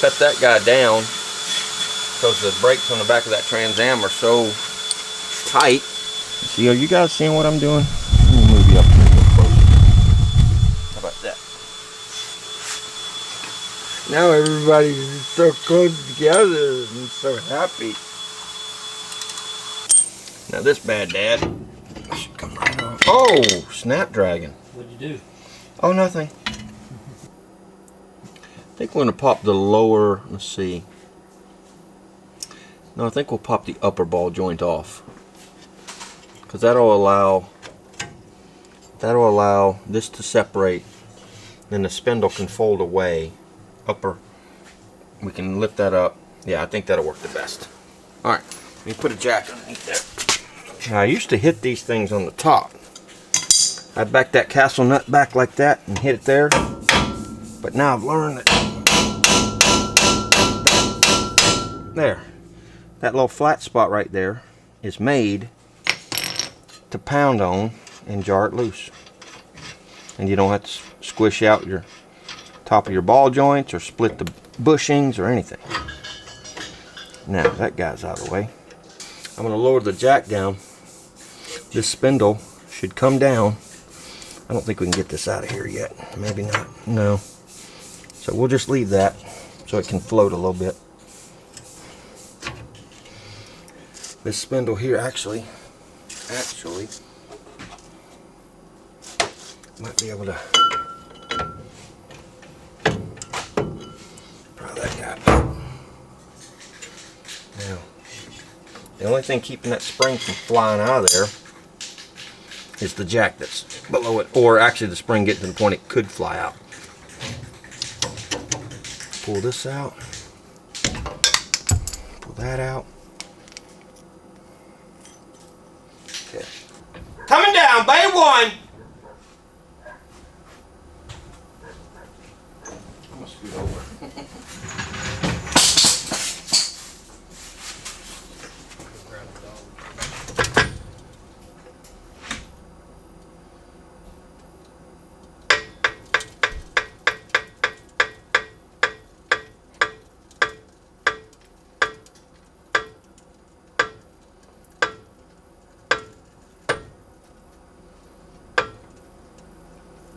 cut that guy down because the brakes on the back of that Trans Am are so tight. See, are you guys seeing what I'm doing? Let me move you up here real close. How about that? Now everybody's so close together and so happy. Now this bad dad should come right off. Oh, Snapdragon. What'd you do? Oh, nothing. I think we're going to pop the lower, let's see. No, I think we'll pop the upper ball joint off, because that'll allow this to separate. Then the spindle can fold away. We can lift that up. Yeah, I think that'll work the best. All right, let me put a jack underneath there. Now, I used to hit these things on the top. I'd back that castle nut back like that and hit it there. But now I've learned that that little flat spot right there is made to pound on and jar it loose. And you don't have to squish out your top of your ball joints or split the bushings or anything. Now that guy's out of the way. I'm going to lower the jack down. This spindle should come down. I don't think we can get this out of here yet. Maybe not. No. So we'll just leave that so it can float a little bit. This spindle here actually might be able to pry that guy up. Now, the only thing keeping that spring from flying out of there is the jack that's below it, or actually the spring getting to the point it could fly out. Pull this out, pull that out. Okay. Coming down, bay one. I'm gonna scoot over.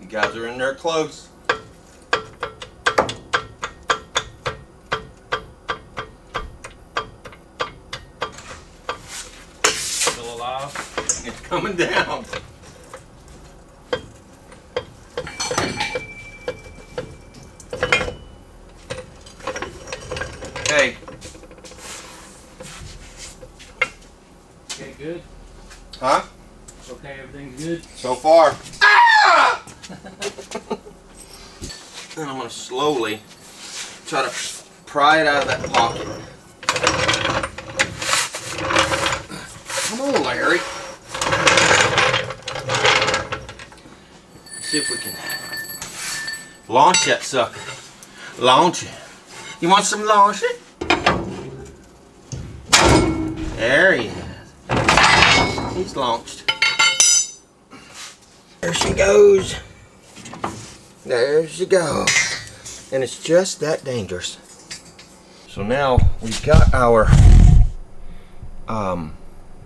You guys are in there close. Still alive? It's coming down. Okay. Okay, good. Huh? Okay, everything's good. So far. Then I'm going to slowly try to pry it out of that pocket. Come on, Larry. Let's see if we can launch that sucker. Launch it. You want some launch it? There he is. He's launched. There she goes. There she goes. And it's just that dangerous. So now we've got our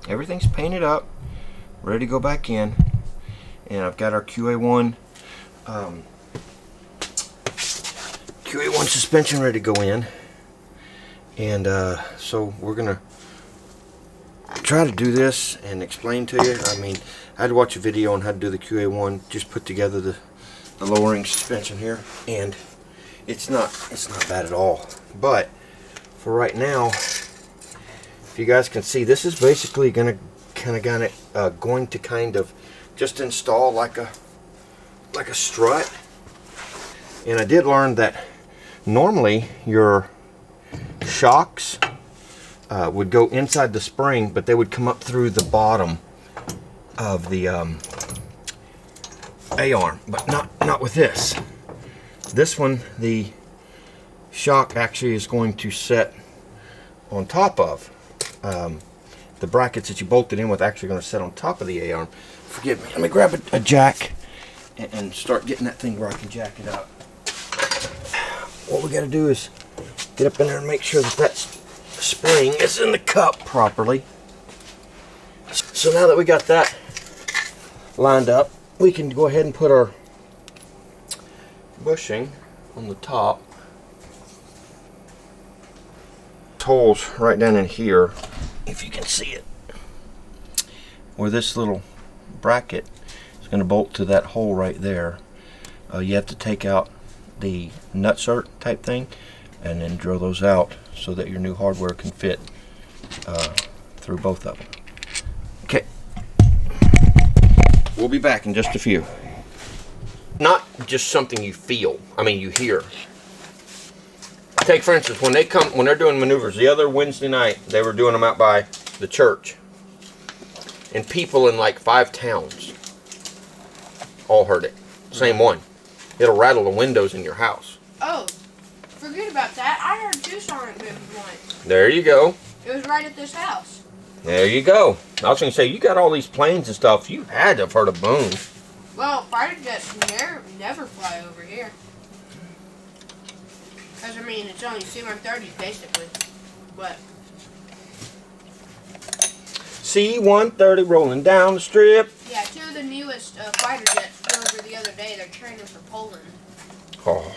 everything's painted up, ready to go back in, and I've got our QA1 suspension ready to go in, and so we're gonna try to do this and explain to you. I mean, I had to watch a video on how to do the QA1, just put together the lowering suspension here, and it's not bad at all. But for right now, if you guys can see, this is basically going to kind of just install like a strut. And I did learn that normally your shocks would go inside the spring, but they would come up through the bottom of the A-arm, but not with this. This one, the shock actually is going to set on top of the brackets that you bolted in with. Actually going to set on top of the A-arm. Forgive me. Let me grab a jack and start getting that thing where I can jack it up. What we got to do is get up in there and make sure that spring is in the cup properly. So now that we got that lined up, we can go ahead and put our bushing on the top. Holes right down in here, if you can see it, where this little bracket is going to bolt to that hole right there. You have to take out the nutsert type thing and then drill those out so that your new hardware can fit through both of them. Okay. We'll be back in just a few. Not just something you feel, you hear. Take, for instance, when they're doing maneuvers, the other Wednesday night, they were doing them out by the church. And people in like 5 towns all heard it. Same one. It'll rattle the windows in your house. Oh, forget about that. I heard 2 sonic booms once. There you go. It was right at this house. There you go. I was going to say, you got all these planes and stuff. You had to have heard a boom. Well, fighter jets never fly over here. Because, it's only C-130s basically. But C-130 rolling down the strip. yeah, 2 of the newest fighter jets flew over the other day. They're training for Poland. Oh.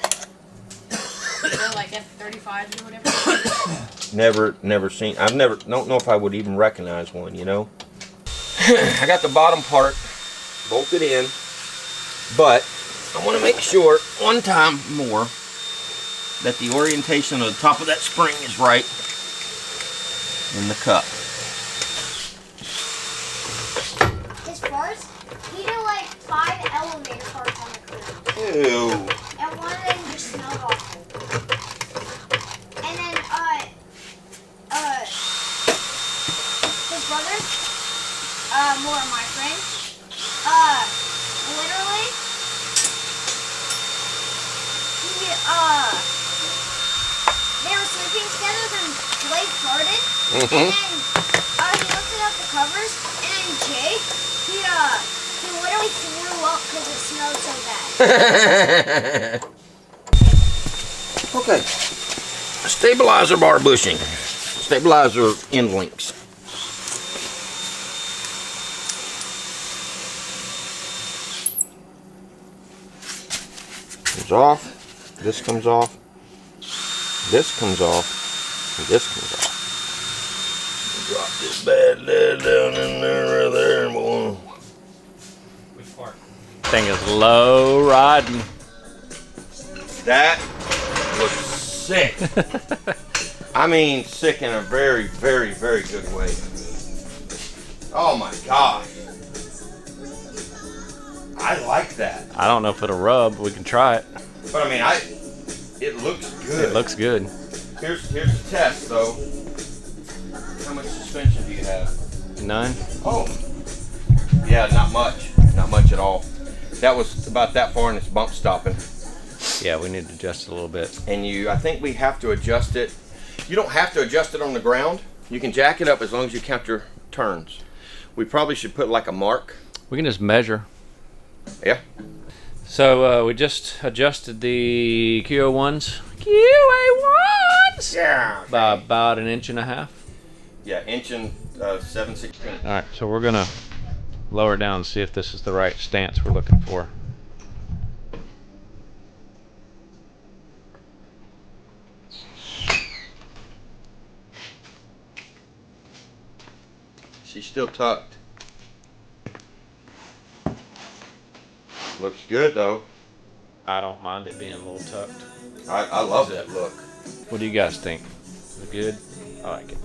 They're like F-35s or whatever. Never seen. Don't know if I would even recognize one, I got the bottom part bolted in, but I want to make sure one time more that the orientation of the top of that spring is right in the cup. His cars, he did like 5 elevator cars on the cruise. Ew. And one of them just smelled awful. And then, his brother, more of my friend, literally, they were sleeping together, then Blake farted, and then, he lifted up the covers, and then Jake, he literally threw up because it smelled so bad. Okay. Stabilizer bar bushing. Stabilizer end links. Comes off. This comes off. This comes off. And this comes off. Drop this bad lid down in there, right there, boy. Which part? Thing is low riding. That looks sick. Sick in a very, very, very good way. Oh my God. I like that. I don't know if it'll rub. We can try it. But it looks good. It looks good. Here's the test though. How much suspension do you have? None. Oh. Yeah, not much. Not much at all. That was about that far and it's bump stopping. Yeah, we need to adjust it a little bit. And I think we have to adjust it. You don't have to adjust it on the ground. You can jack it up as long as you count your turns. We probably should put like a mark. We can just measure. Yeah. So we just adjusted the QA1s. QA1s! Yeah. By about 1.5 inches. Yeah, inch and 7/16. All right, so we're gonna lower it down and see if this is the right stance we're looking for. She's still tucked. Looks good though. I don't mind it being a little tucked. I love that look. What do you guys think? Is it good? I like it.